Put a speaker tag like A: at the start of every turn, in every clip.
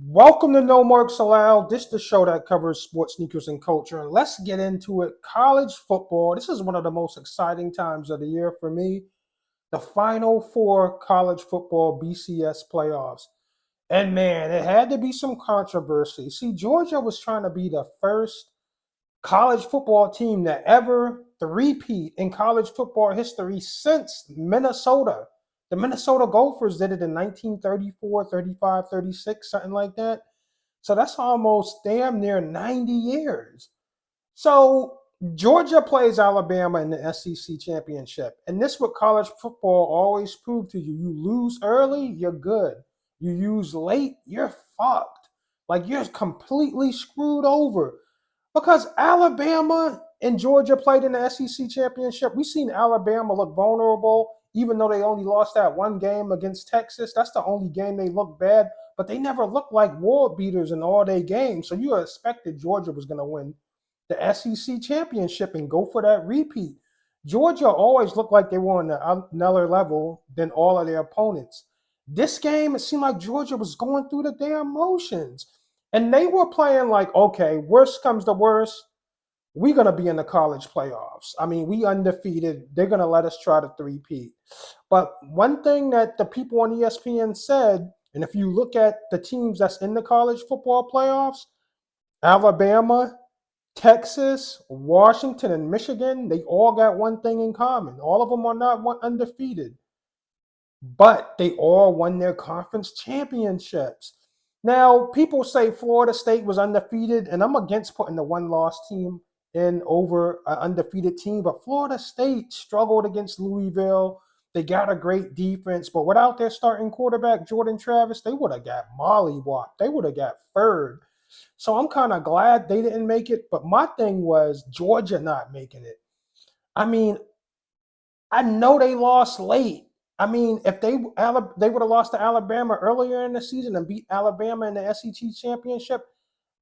A: Welcome to No Markz Allowed. This is the show that covers sports, sneakers, and culture. And let's get into it. College football. This is one of the most exciting times of the year for me. The Final Four college football BCS playoffs. And man, it had to be some controversy. See, Georgia was trying to be the first college football team that ever three-peat in college football history since Minnesota. The Minnesota Gophers did it in 1934, 35, 36, something like that. So that's almost damn near 90 years. So Georgia plays Alabama in the SEC championship. And this is what college football always proved to you. You lose early, you're good. You use late, you're fucked. Like you're completely screwed over. Because Alabama and Georgia played in the SEC championship. We've seen Alabama look vulnerable, even though they only lost that one game against Texas. That's the only game they looked bad, but they never looked like world beaters in all their games. So you expected Georgia was going to win the SEC championship and go for that repeat. Georgia always looked like they were on another level than all of their opponents. This game, it seemed like Georgia was going through the damn motions. And they were playing like, okay, worst comes to worst, we're going to be in the college playoffs. I mean, we undefeated. They're going to let us try to three-peat. But one thing that the people on ESPN said, and if you look at the teams that's in the college football playoffs, Alabama, Texas, Washington, and Michigan, they all got one thing in common. All of them are not undefeated, but they all won their conference championships. Now, people say Florida State was undefeated, and I'm against putting the one-loss team in over an undefeated team, but Florida State struggled against Louisville. They got a great defense, but without their starting quarterback, Jordan Travis, they would have got mollywopped. They would have got furred. So I'm kind of glad they didn't make it, but my thing was Georgia not making it. I mean, I know they lost late. I mean, if they would have lost to Alabama earlier in the season and beat Alabama in the SEC championship,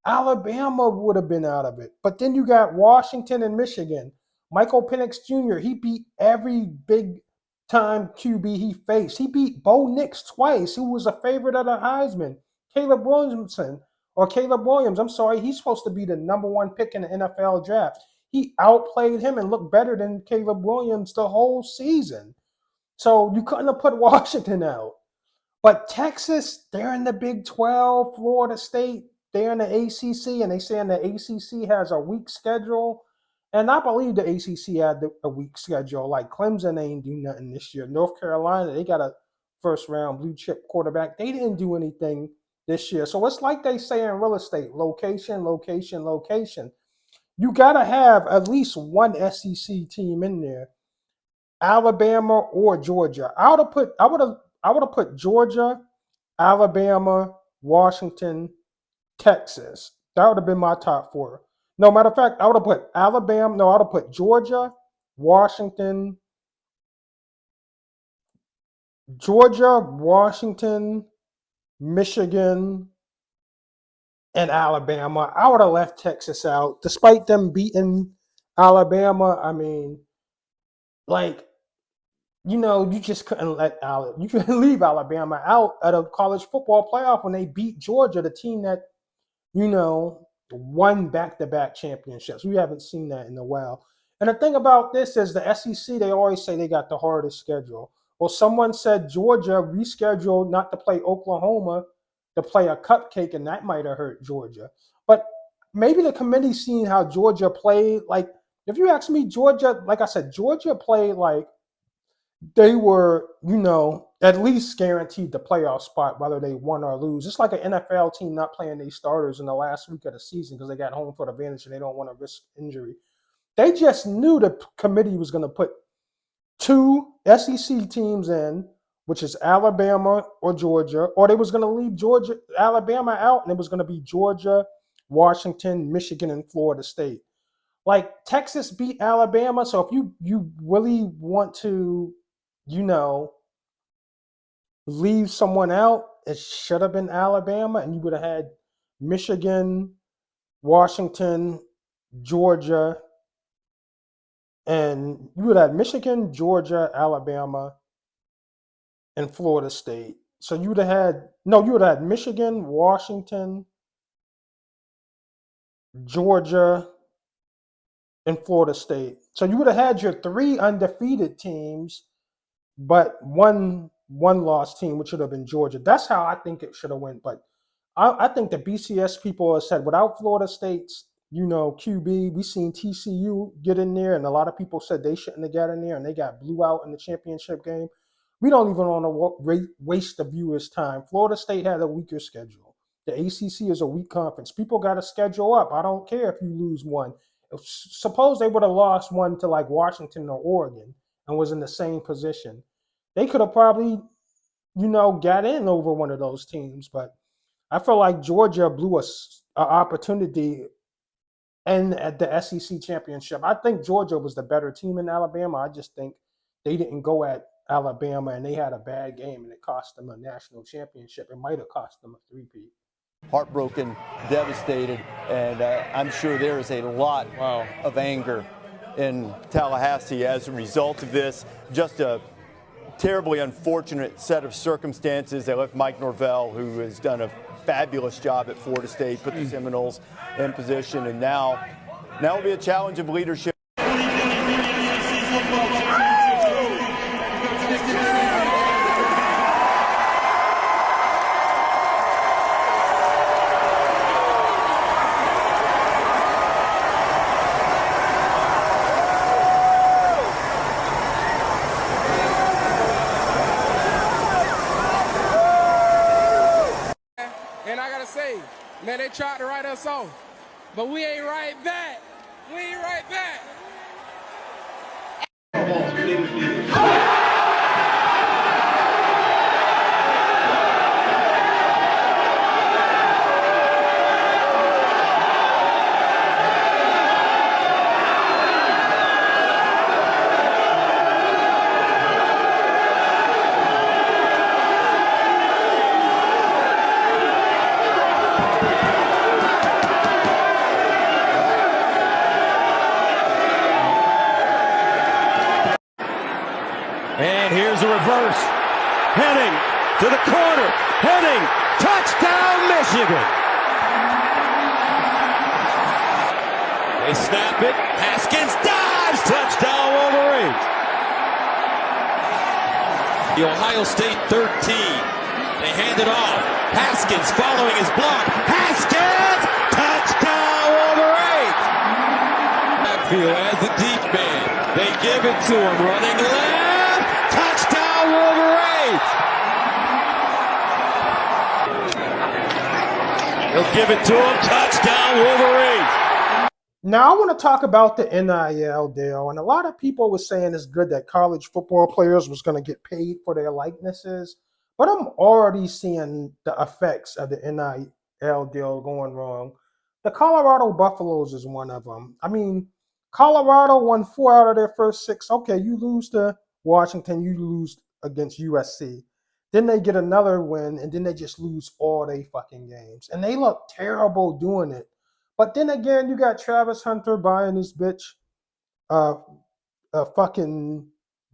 A: Alabama would have been out of it. But then you got Washington and Michigan. Michael Penix Jr., he beat every big time QB he faced. He beat Bo Nix twice, who was a favorite of the Heisman. Caleb Williams, I'm sorry, he's supposed to be the number one pick in the NFL draft. He outplayed him and looked better than Caleb Williams the whole season. So you couldn't have put Washington out. But Texas, they're in the Big 12, Florida State, they're in the ACC, and they saying the ACC has a weak schedule. And I believe the ACC had a weak schedule. Like Clemson ain't do nothing this year. North Carolina, they got a first round blue chip quarterback. They didn't do anything this year. So it's like they say in real estate, location, location, location. You got to have at least one SEC team in there, Alabama or Georgia. I would have put Georgia, Alabama, Washington, Texas. That would have been my top four. No, matter of fact, I would have put Alabama. No, I would have put Georgia, Washington, Michigan, and Alabama. I would have left Texas out, despite them beating Alabama. I mean, like, you just couldn't you couldn't leave Alabama out at a college football playoff when they beat Georgia, the team that won back-to-back championships. We haven't seen that in a while. And the thing about this is the SEC, they always say they got the hardest schedule. Well, someone said Georgia rescheduled not to play Oklahoma to play a cupcake, and that might have hurt Georgia. But maybe the committee seen how Georgia played. Like, if you ask me, Georgia, like I said, Georgia played like they were, at least guaranteed the playoff spot, whether they won or lose. It's like an NFL team not playing their starters in the last week of the season because they got home for the advantage and they don't want to risk injury. They just knew the committee was going to put two SEC teams in, which is Alabama or Georgia, or they was going to leave Alabama out, and it was going to be Georgia, Washington, Michigan, and Florida State. Like Texas beat Alabama, so if you really want to, you know, leave someone out, it should have been Alabama, and you would have had Michigan, Washington, Georgia, and you would have Michigan, Georgia, Alabama, and Florida State. So you would have had no, you would have had Michigan, Washington, Georgia, and Florida State. So you would have had your three undefeated teams, but one lost team, which should have been Georgia. That's how I think it should have went. But I think the BCS people have said without Florida State's, QB, we seen TCU get in there, and a lot of people said they shouldn't have got in there, and they got blew out in the championship game. We don't even want to waste the viewers' time. Florida State had a weaker schedule. The ACC is a weak conference. People got to schedule up. I don't care if you lose one. Suppose they would have lost one to like Washington or Oregon and was in the same position. They could have probably, got in over one of those teams. But I feel like Georgia blew us an opportunity and at the SEC championship. I think Georgia was the better team in Alabama. I just think they didn't go at Alabama and they had a bad game and it cost them a national championship. It might have cost them a three-peat.
B: Heartbroken, devastated, and I'm sure there is a lot of anger in Tallahassee as a result of this. Just a terribly unfortunate set of circumstances. They left Mike Norvell, who has done a fabulous job at Florida State, put the Seminoles in position, and now will be a challenge of leadership.
C: And I gotta say, man, they tried to write us off, but we ain't right back. We ain't right back.
D: And here's a reverse. Heading to the corner. Heading. Touchdown, Michigan. They snap it. Haskins dives. Touchdown, Wolverines. The Ohio State 13. They hand it off. Haskins following his block. Haskins. Touchdown, Wolverines. Backfield as the deep man. They give it to him. Running left. Touchdown, Wolverines! He'll give it to him. Touchdown, Wolverines!
A: Now I want to talk about the NIL deal, and a lot of people were saying it's good that college football players was going to get paid for their likenesses, but I'm already seeing the effects of the NIL deal going wrong. The Colorado Buffaloes is one of them. I mean, Colorado won 4 out of their first 6. Okay, you lose to Washington, you lose against USC. Then they get another win, and then they just lose all their fucking games. And they look terrible doing it. But then again, you got Travis Hunter buying this bitch a fucking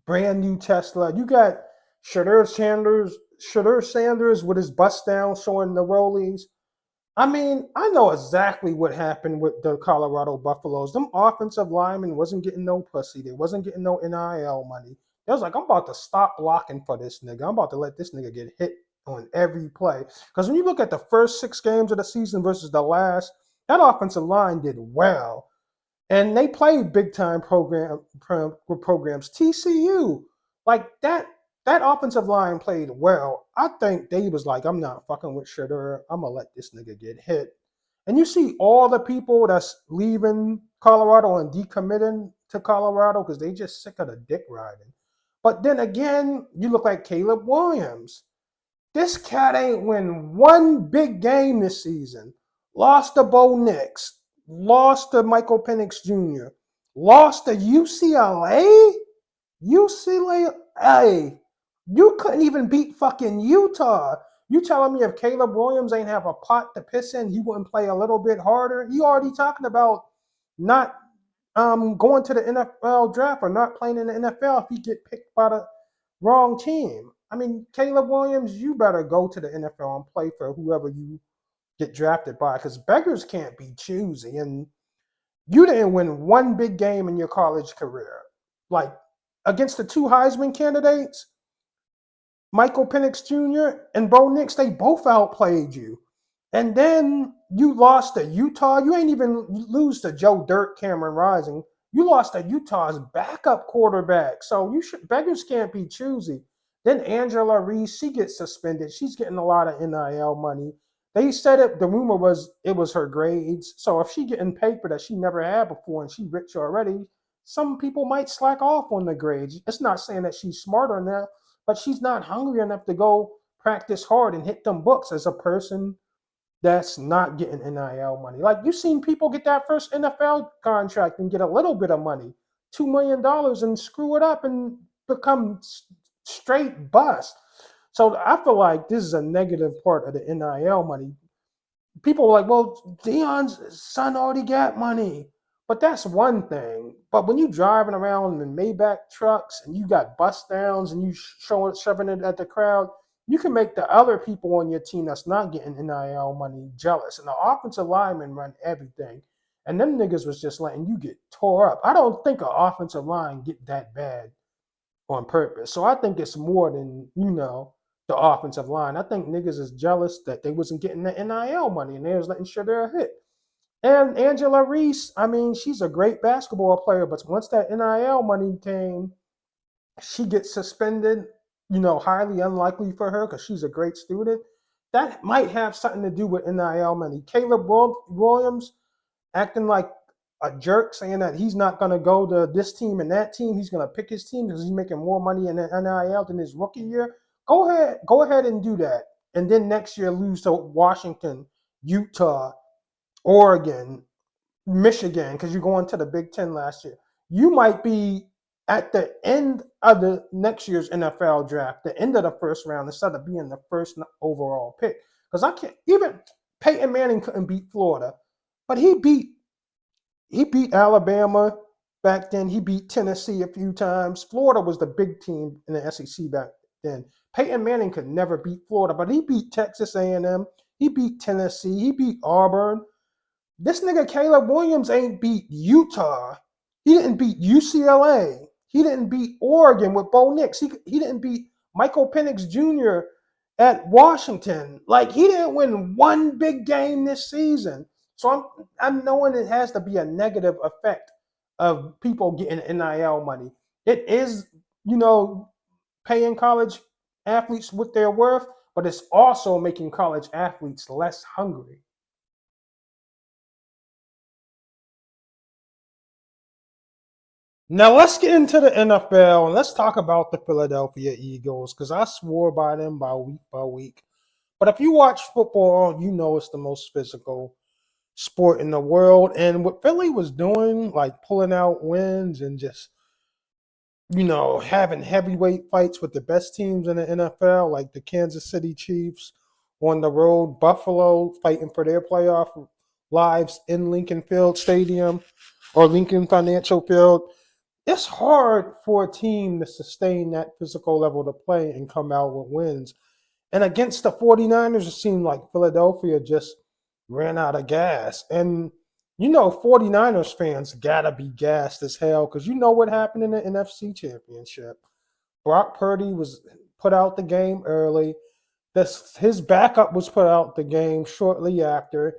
A: brand new Tesla. You got Shadur Sanders with his bust down showing the rollies. I mean, I know exactly what happened with the Colorado Buffaloes. Them offensive linemen wasn't getting no pussy. They wasn't getting no NIL money. They was like, I'm about to stop blocking for this nigga. I'm about to let this nigga get hit on every play. Because when you look at the first 6 games of the season versus the last, that offensive line did well. And they played big-time programs. TCU, like that offensive line played well. I think they was like, I'm not fucking with Shadur. I'm going to let this nigga get hit. And you see all the people that's leaving Colorado and decommitting to Colorado because they just sick of the dick riding. But then again, you look like Caleb Williams. This cat ain't win one big game this season. Lost to Bo Nix. Lost to Michael Penix Jr. Lost to UCLA? UCLA. You couldn't even beat fucking Utah. You telling me if Caleb Williams ain't have a pot to piss in, he wouldn't play a little bit harder? He already talking about not going to the NFL draft or not playing in the NFL if he get picked by the wrong team. I mean, Caleb Williams, you better go to the NFL and play for whoever you get drafted by, because beggars can't be choosy. And you didn't win one big game in your college career. Like against the two Heisman candidates, Michael Penix Jr. and Bo Nix, they both outplayed you. And then you lost to Utah. You ain't even lose to Joe Dirt Cameron Rising. You lost to Utah's backup quarterback. So beggars can't be choosy. Then Angela Reese, she gets suspended. She's getting a lot of NIL money. They said it, the rumor was it was her grades. So if she getting paper that she never had before and she rich already, some people might slack off on the grades. It's not saying that she's smarter enough, but she's not hungry enough to go practice hard and hit them books as a person that's not getting NIL money. Like you've seen people get that first NFL contract and get a little bit of money, $2 million, and screw it up and become straight bust. So I feel like this is a negative part of the NIL money. People are like, well, Deion's son already got money. But that's one thing. But when you driving around in Maybach trucks and you got bust downs and you shoving it at the crowd, you can make the other people on your team that's not getting NIL money jealous. And the offensive linemen run everything. And them niggas was just letting you get tore up. I don't think an offensive line get that bad on purpose. So I think it's more than, the offensive line. I think niggas is jealous that they wasn't getting the NIL money and they was letting sure they're a hit. And Angela Reese, I mean, she's a great basketball player, but once that NIL money came, she gets suspended, highly unlikely for her because she's a great student. That might have something to do with NIL money. Caleb Williams acting like a jerk, saying that he's not going to go to this team and that team. He's going to pick his team because he's making more money in the NIL than his rookie year. Go ahead and do that. And then next year lose to Washington, Utah, Oregon, Michigan, because you're going to the Big Ten last year. You might be at the end of the next year's NFL draft, the end of the first round, instead of being the first overall pick. Because I can't, even Peyton Manning couldn't beat Florida, but he beat Alabama back then. He beat Tennessee a few times. Florida was the big team in the SEC back then. Peyton Manning could never beat Florida, but he beat Texas A&M. He beat Tennessee. He beat Auburn. This nigga Caleb Williams ain't beat Utah. He didn't beat UCLA. He didn't beat Oregon with Bo Nix. He didn't beat Michael Penix Jr. at Washington. Like, he didn't win one big game this season. So I'm knowing it has to be a negative effect of people getting NIL money. It is, paying college athletes what they're worth, but it's also making college athletes less hungry. Now let's get into the NFL and let's talk about the Philadelphia Eagles, because I swore by them by week. But if you watch football, you know it's the most physical sport in the world. And what Philly was doing, like pulling out wins and just, having heavyweight fights with the best teams in the NFL, like the Kansas City Chiefs on the road, Buffalo fighting for their playoff lives in Lincoln Field Stadium or Lincoln Financial Field. It's hard for a team to sustain that physical level to play and come out with wins. And against the 49ers, it seemed like Philadelphia just ran out of gas. And, 49ers fans got to be gassed as hell because you know what happened in the NFC Championship. Brock Purdy was put out the game early. His backup was put out the game shortly after.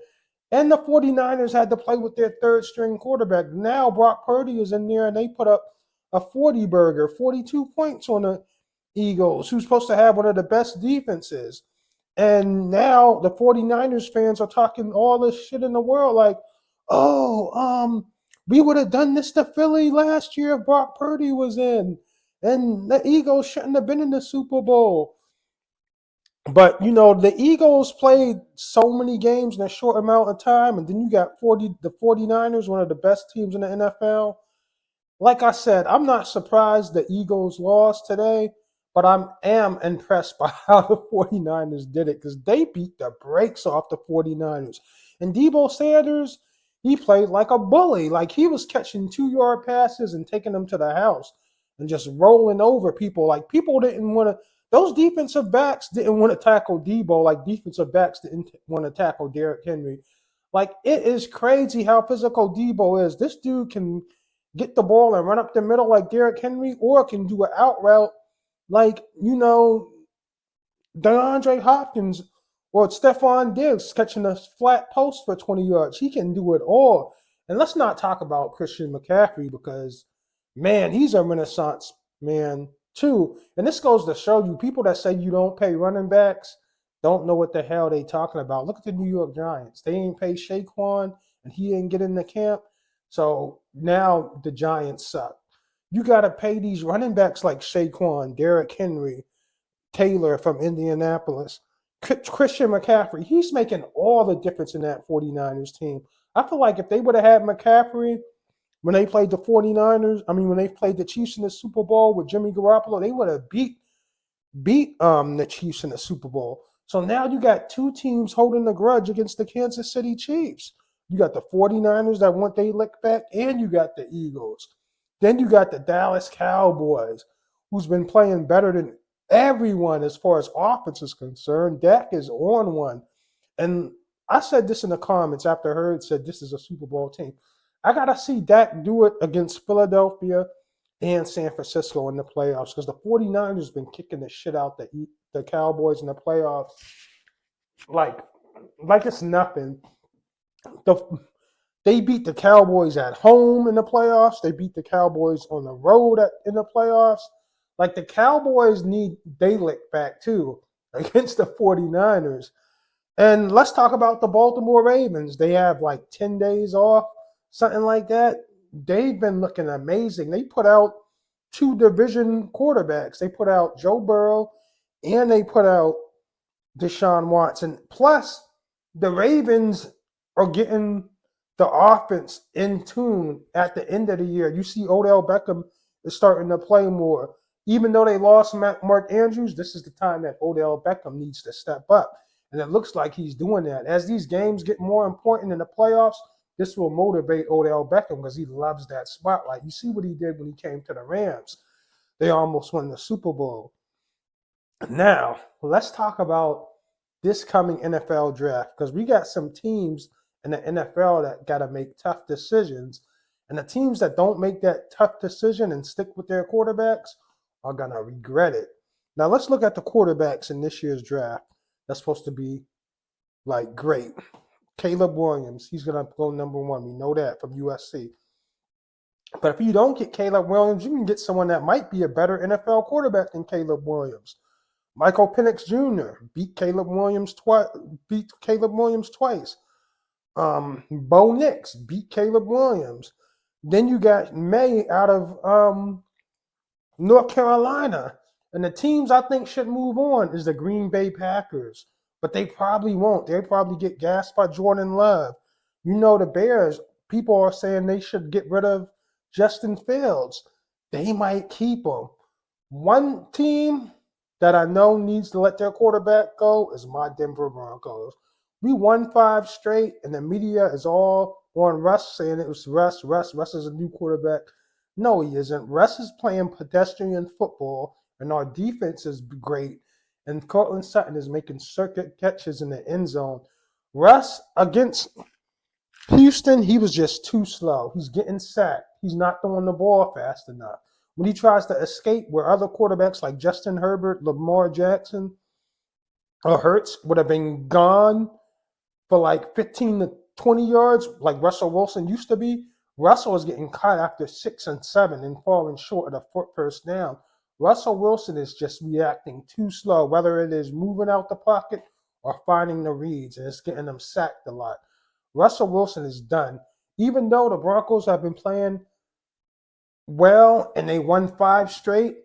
A: And the 49ers had to play with their third-string quarterback. Now Brock Purdy is in there, and they put up a 40-burger, 42 points on the Eagles, who's supposed to have one of the best defenses. And now the 49ers fans are talking all this shit in the world like, we would have done this to Philly last year if Brock Purdy was in. And the Eagles shouldn't have been in the Super Bowl. But, the Eagles played so many games in a short amount of time, and then you got the 49ers, one of the best teams in the NFL. Like I said, I'm not surprised the Eagles lost today, but I am impressed by how the 49ers did it because they beat the brakes off the 49ers. And Deebo Sanders, he played like a bully. Like, he was catching 2-yard passes and taking them to the house and just rolling over people. Like, people didn't want to. those defensive backs didn't want to tackle Debo like defensive backs didn't want to tackle Derrick Henry. Like, it is crazy how physical Debo is. This dude can get the ball and run up the middle like Derrick Henry, or can do an out route like, DeAndre Hopkins or Stephon Diggs catching a flat post for 20 yards. He can do it all. And let's not talk about Christian McCaffrey because, man, he's a renaissance man too. And this goes to show you, people that say you don't pay running backs don't know what the hell they talking about. Look at the New York Giants. They ain't pay Saquon, and he didn't get in the camp. So now the Giants suck. You got to pay these running backs like Saquon, Derrick Henry, Taylor from Indianapolis, Christian McCaffrey. He's making all the difference in that 49ers team. I feel like if they would have had McCaffrey when they played the 49ers, when they played the Chiefs in the Super Bowl with Jimmy Garoppolo, they would have beat the Chiefs in the Super Bowl. So now you got two teams holding a grudge against the Kansas City Chiefs. You got the 49ers that want their lick back, and you got the Eagles. Then you got the Dallas Cowboys, who's been playing better than everyone as far as offense is concerned. Dak is on one. And I said this in the comments after Hurd said this is a Super Bowl team. I got to see Dak do it against Philadelphia and San Francisco in the playoffs because the 49ers been kicking the shit out the Cowboys in the playoffs like it's nothing. They beat the Cowboys at home in the playoffs. They beat the Cowboys on the road in the playoffs. Like, the Cowboys need they lick back too against the 49ers. And let's talk about the Baltimore Ravens. They have like 10 days off, something like that. They've been looking amazing. They put out 2 division quarterbacks. They put out Joe Burrow and they put out Deshaun Watson. Plus, the Ravens are getting the offense in tune at the end of the year. You see Odell Beckham is starting to play more. Even though they lost Mark Andrews, this is the time that Odell Beckham needs to step up. And it looks like he's doing that. As these games get more important in the playoffs, this will motivate Odell Beckham because he loves that spotlight. You see what he did when he came to the Rams. They almost won the Super Bowl. Now, let's talk about this coming NFL draft because we got some teams in the NFL that got to make tough decisions. And the teams that don't make that tough decision and stick with their quarterbacks are going to regret it. Now, let's look at the quarterbacks in this year's draft. That's supposed to be, like, great. Caleb Williams, he's going to go number 1. We know that from USC. But if you don't get Caleb Williams, you can get someone that might be a better NFL quarterback than Caleb Williams. Michael Penix Jr. beat Caleb Williams twice. Bo Nix beat Caleb Williams. Then you got May out of North Carolina. And the teams I think should move on is the Green Bay Packers. But they probably won't. They'll probably get gassed by Jordan Love. The Bears, people are saying they should get rid of Justin Fields. They might keep him. One team that I know needs to let their quarterback go is my Denver Broncos. We won 5 straight, and the media is all on Russ saying it was Russ. Russ is a new quarterback. No, he isn't. Russ is playing pedestrian football, and our defense is great. And Cortland Sutton is making circuit catches in the end zone. Russ against Houston, he was just too slow. He's getting sacked. He's not throwing the ball fast enough. When he tries to escape where other quarterbacks like Justin Herbert, Lamar Jackson, or Hurts would have been gone for like 15 to 20 yards like Russell Wilson used to be, Russell is getting caught after 6 and 7 and falling short of the first down. Russell Wilson is just reacting too slow, whether it is moving out the pocket or finding the reads, and it's getting them sacked a lot. Russell Wilson is done. Even though the Broncos have been playing well and they won 5 straight,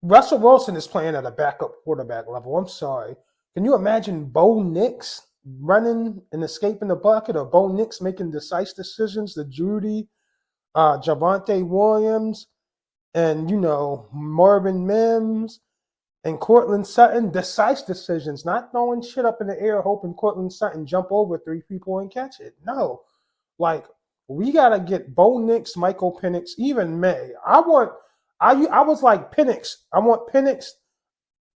A: Russell Wilson is playing at a backup quarterback level. I'm sorry. Can you imagine Bo Nix running and escaping the bucket, or Bo Nix making decisive decisions to Judy, Javonte Williams, and, Marvin Mims and Cortland Sutton? Decisive decisions, not throwing shit up in the air hoping Cortland Sutton jump over 3 people and catch it. No. We got to get Bo Nix, Michael Penix, even May. I was like Penix. I want Penix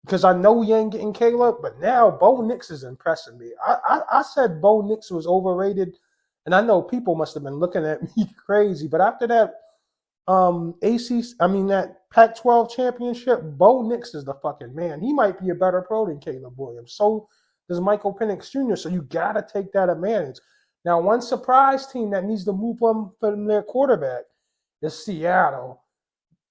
A: because I know we ain't getting Caleb, but now Bo Nix is impressing me. I said Bo Nix was overrated, and I know people must have been looking at me crazy, but after that that Pac-12 championship, Bo Nix is the fucking man. He might be a better pro than Caleb Williams. So does Michael Penix Jr. So you got to take that advantage. Now, one surprise team that needs to move on from their quarterback is Seattle.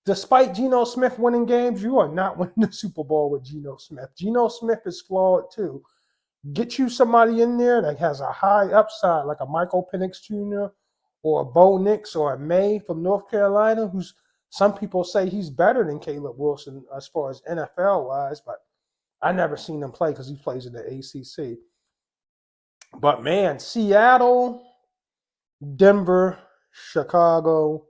A: Despite Geno Smith winning games, you are not winning the Super Bowl with Geno Smith. Geno Smith is flawed too. Get you somebody in there that has a high upside, like a Michael Penix Jr. or a Bo Nix or a May from North Carolina, who's some people say he's better than Caleb Wilson as far as NFL-wise, but I never seen him play because he plays in the ACC. But, man, Seattle, Denver, Chicago,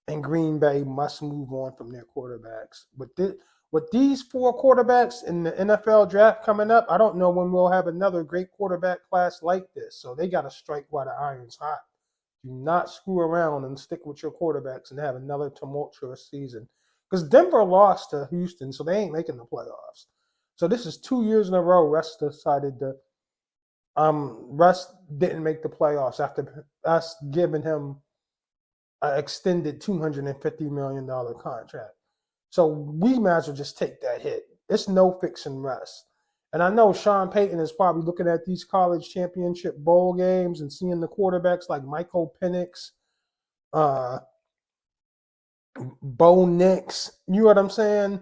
A: and Green Bay must move on from their quarterbacks. With these 4 quarterbacks in the NFL draft coming up, I don't know when we'll have another great quarterback class like this. So they got to strike while the iron's hot. Do not screw around and stick with your quarterbacks and have another tumultuous season. Because Denver lost to Houston, so they ain't making the playoffs. So this is 2 years in a row Russ decided to Russ didn't make the playoffs after us giving him an extended $250 million contract. So we might as well just take that hit. It's no fixing Russ. And I know Sean Payton is probably looking at these college championship bowl games and seeing the quarterbacks like Michael Penix, Bo Nix, you know what I'm saying?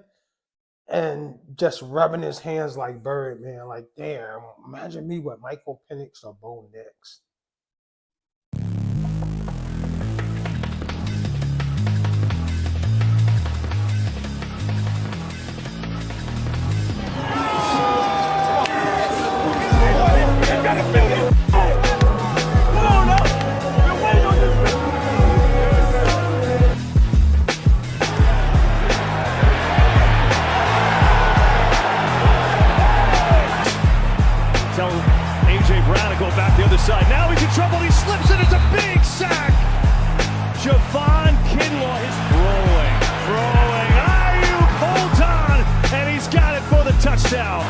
A: And just rubbing his hands like Birdman, like, damn, imagine me with Michael Penix or Bo Nix.
E: Side. Now he's in trouble. He slips it. It's a big sack. Javon Kinlaw is throwing. Ayuk holds on, and he's got it for the touchdown.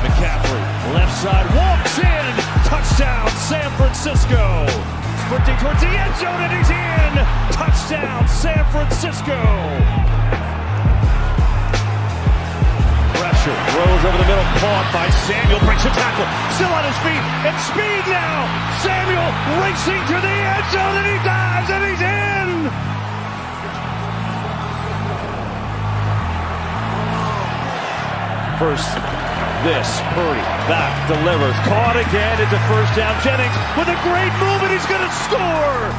E: McCaffrey, left side, walks in. Touchdown, San Francisco. Sprinting towards the end zone, and he's in. Touchdown, San Francisco. Throws over the middle, caught by Samuel, breaks a tackle, still on his feet, and speed now! Samuel racing to the end zone, and he dives, and he's in! First, Purdy, back, delivers, caught again, it's a first down. Jennings with a great move, and he's gonna score!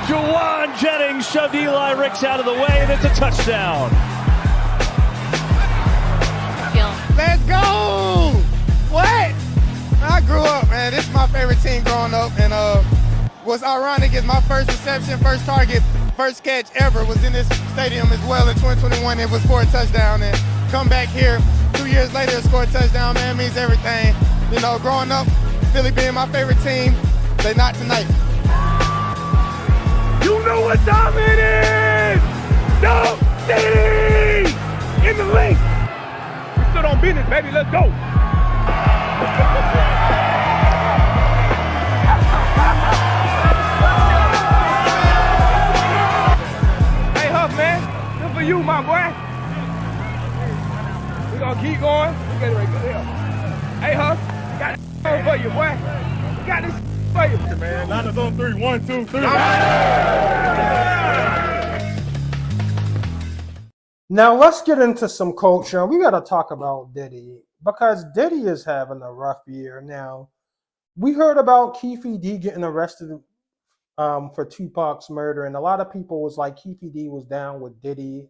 E: Juwan Jennings shoved Eli Ricks out of the way, and it's a touchdown.
F: Let's go! What? I grew up, man. This is my favorite team growing up. And what's ironic is my first reception, first target, first catch ever was in this stadium as well in 2021. It was for a touchdown. And come back here 2 years later and score a touchdown, man, means everything. You know, growing up, Philly being my favorite team, they not tonight.
E: You know what time it is! No Diddy in the link. Stood on business, baby. Let's go. Hey, Huff, man. Good for you, my boy. We're going to keep going. We got it right there. Hey, Huff. Got this for you, boy. We got this for you. Man, not on 3. 1, 2, 3.
A: Now let's get into some culture. We got to talk about Diddy because Diddy is having a rough year. Now, we heard about Keefe D getting arrested for Tupac's murder, and a lot of people was like Keefe D was down with Diddy.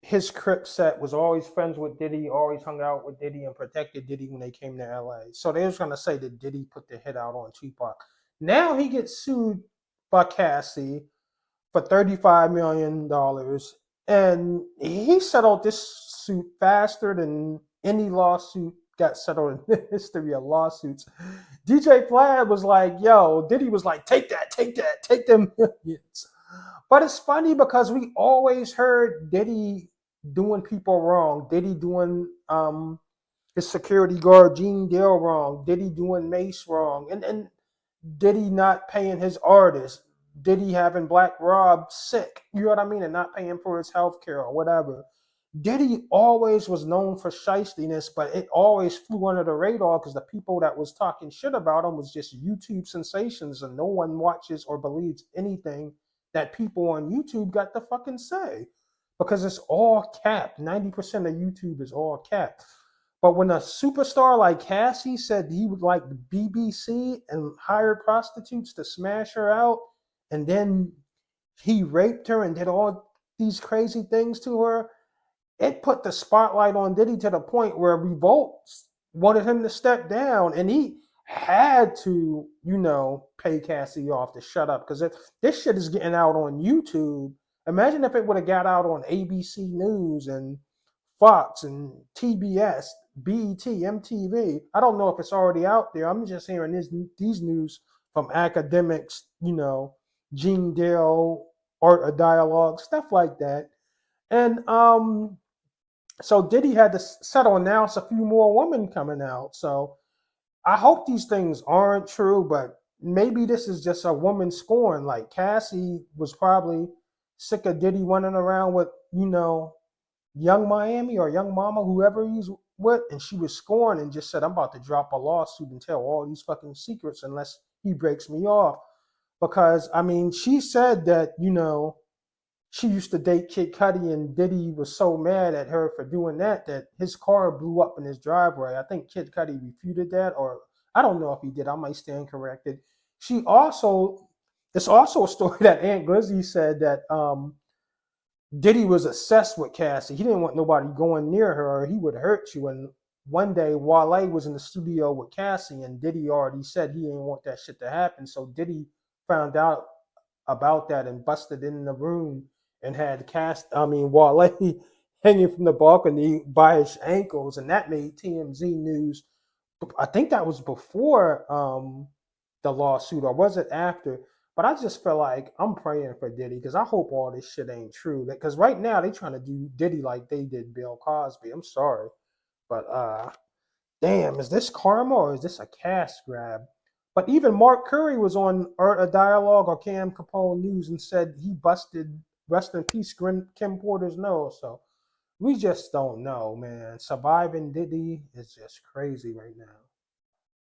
A: His Crip set was always friends with Diddy, always hung out with Diddy and protected Diddy when they came to LA. So they was going to say that Diddy put the hit out on Tupac. Now he gets sued by Cassie for $35 million. And he settled this suit faster than any lawsuit got settled in the history of lawsuits. DJ Flad was like, yo, Diddy was like, take them millions. But it's funny because we always heard Diddy doing people wrong, Diddy doing his security guard Gene Dale wrong, Diddy doing Mace wrong, and Diddy not paying his artists, Diddy having Black Rob sick, you know what I mean, and not paying for his health care or whatever. Diddy always was known for shystiness, but it always flew under the radar because the people that was talking shit about him was just YouTube sensations, and no one watches or believes anything that people on YouTube got to fucking say because it's all capped. 90% of YouTube is all capped. But when a superstar like Cassie said he would like the BBC and hired prostitutes to smash her out, and then he raped her and did all these crazy things to her, it put the spotlight on Diddy to the point where Revolt wanted him to step down, and he had to, pay Cassie off to shut up because this shit is getting out on YouTube. Imagine if it would have got out on ABC News and Fox and TBS, BET, MTV. I don't know if it's already out there. I'm just hearing these news from academics, Gene Dale, Art of Dialogue, stuff like that. And so Diddy had to settle, and now it's a few more women coming out. So I hope these things aren't true, but maybe this is just a woman scorn. Like Cassie was probably sick of Diddy running around with, Young Miami or Young Mama, whoever he's with, and she was scorned and just said, I'm about to drop a lawsuit and tell all these fucking secrets unless he breaks me off. Because, she said that, she used to date Kid Cudi, and Diddy was so mad at her for doing that his car blew up in his driveway. I think Kid Cudi refuted that, or I don't know if he did. I might stand corrected. It's also a story that Aunt Glizzy said that Diddy was obsessed with Cassie. He didn't want nobody going near her or he would hurt you. And one day Wale was in the studio with Cassie, and Diddy already said he didn't want that shit to happen. So Diddy found out about that and busted in the room and had Wale hanging from the balcony by his ankles, and that made TMZ news. I think that was before the lawsuit, or was it after? But I just feel like I'm praying for Diddy because I hope all this shit ain't true. Because right now they trying to do Diddy like they did Bill Cosby. I'm sorry, but damn, is this karma or is this a cash grab? But even Mark Curry was on Art of Dialogue or Cam Capone News and said he busted, rest in peace, Kim Porter's nose. So we just don't know, man. Surviving Diddy is just crazy right now.